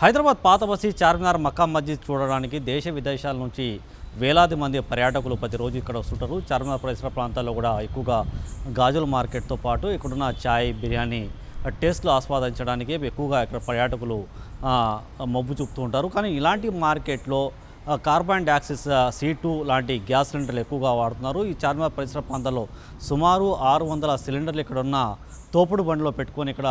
హైదరాబాద్ పాత బస్తీ చార్మినార్ మక్కా మస్జిద్ చూడడానికి దేశ విదేశాల నుంచి వేలాది మంది పర్యాటకులు ప్రతిరోజు ఇక్కడ వస్తుంటారు. చార్మినార్ పరిసర ప్రాంతాల్లో కూడా ఎక్కువగా గాజుల మార్కెట్తో పాటు ఇక్కడున్న చాయ్, బిర్యానీ టేస్ట్లు ఆస్వాదించడానికి ఎక్కువగా ఇక్కడ పర్యాటకులు మొగ్గు చూపుతూ ఉంటారు. కానీ ఇలాంటి మార్కెట్లో కార్బన్ డయాక్సైడ్ C2 లాంటి గ్యాస్ సిలిండర్లు ఎక్కువగా వాడుతున్నారు. ఈ చార్మినార్ పరిసర ప్రాంతాల్లో సుమారు 600 సిలిండర్లు ఇక్కడ ఉన్న తోపుడు బండిలో పెట్టుకొని ఇక్కడ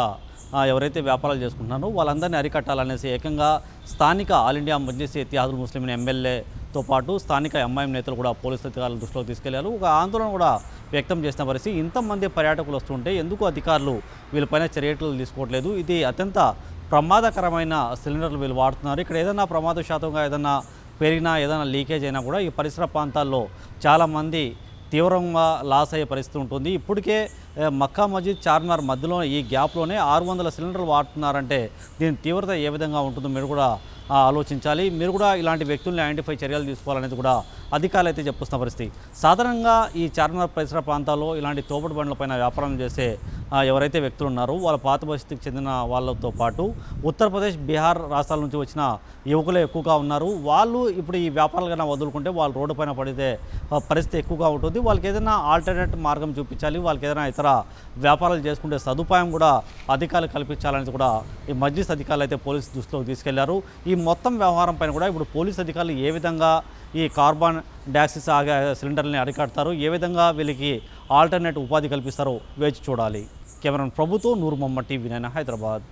ఎవరైతే వ్యాపారాలు చేసుకుంటున్నారో వాళ్ళందరినీ అరికట్టాలనేసి ఏకంగా స్థానిక ఆల్ ఇండియా మజ్లిస్ ఇత్తిహాదుల్ ముస్లిమీన్ ఎమ్మెల్యేతో పాటు స్థానిక ఎంఐఎం నేతలు కూడా పోలీసు అధికారుల దృష్టిలోకి తీసుకెళ్లారు. ఒక ఆందోళన కూడా వ్యక్తం చేసిన పరిస్థితి. ఇంతమంది పర్యాటకులు వస్తుంటే ఎందుకు అధికారులు వీళ్ళపైన చర్యలు తీసుకోవట్లేదు? ఇది అత్యంత ప్రమాదకరమైన సిలిండర్లు వీళ్ళు వాడుతున్నారు. ఇక్కడ ఏదైనా ప్రమాద శాతంగా ఏదైనా పెరిగినా, ఏదైనా లీకేజ్ అయినా కూడా ఈ పరిసర ప్రాంతాల్లో చాలామంది తీవ్రంగా లాస్ అయ్యే పరిస్థితి ఉంటుంది. ఇప్పటికే మక్కా మస్జిద్, చార్మినార్ మధ్యలో ఈ గ్యాప్లోనే 600 సిలిండర్లు వాడుతున్నారంటే దీని తీవ్రత ఏ విధంగా ఉంటుందో మీరు కూడా ఆలోచించాలి. మీరు కూడా ఇలాంటి వ్యక్తుల్ని ఐడెంటిఫై చర్యలు తీసుకోవాలనేది కూడా అధికారులు అయితే చెప్తున్న పరిస్థితి. సాధారణంగా ఈ చార్మినార్ పరిసర ప్రాంతాల్లో ఇలాంటి తోపుడు బండ్లపైన వ్యాపారం చేసే ఎవరైతే వ్యక్తులు ఉన్నారో వాళ్ళ పాత బస్తీకి చెందిన వాళ్ళతో పాటు ఉత్తరప్రదేశ్, బీహార్ రాష్ట్రాల నుంచి వచ్చిన యువకులే ఎక్కువగా ఉన్నారు. వాళ్ళు ఇప్పుడు ఈ వ్యాపారాలు కన్నా వదులుకుంటే వాళ్ళు రోడ్డు పైన పడితే పరిస్థితి ఎక్కువగా ఉంటుంది. వాళ్ళకి ఏదైనా ఆల్టర్నేట్ మార్గం చూపించాలి, వాళ్ళకి ఏదైనా ఇతర వ్యాపారాలు చేసుకుంటే సదుపాయం కూడా అధికారులు కల్పించాలని కూడా ఈ మజ్లిస్ అధికారులు అయితే పోలీసు దృష్టిలోకి తీసుకెళ్లారు. ఈ మొత్తం వ్యవహారం పైన కూడా ఇప్పుడు పోలీసు అధికారులు ఏ విధంగా ఈ కార్బన్ డయాక్సైడ్ సిలిండర్ని అరికడతారు, ఏ విధంగా వీళ్ళకి ఆల్టర్నేట్ ఉపాధి కల్పిస్తారో వేచి చూడాలి. కెమెరామెన్ ప్రభుతో నూర్ మొహమ్మద్, TV9 హైదరాబాద్.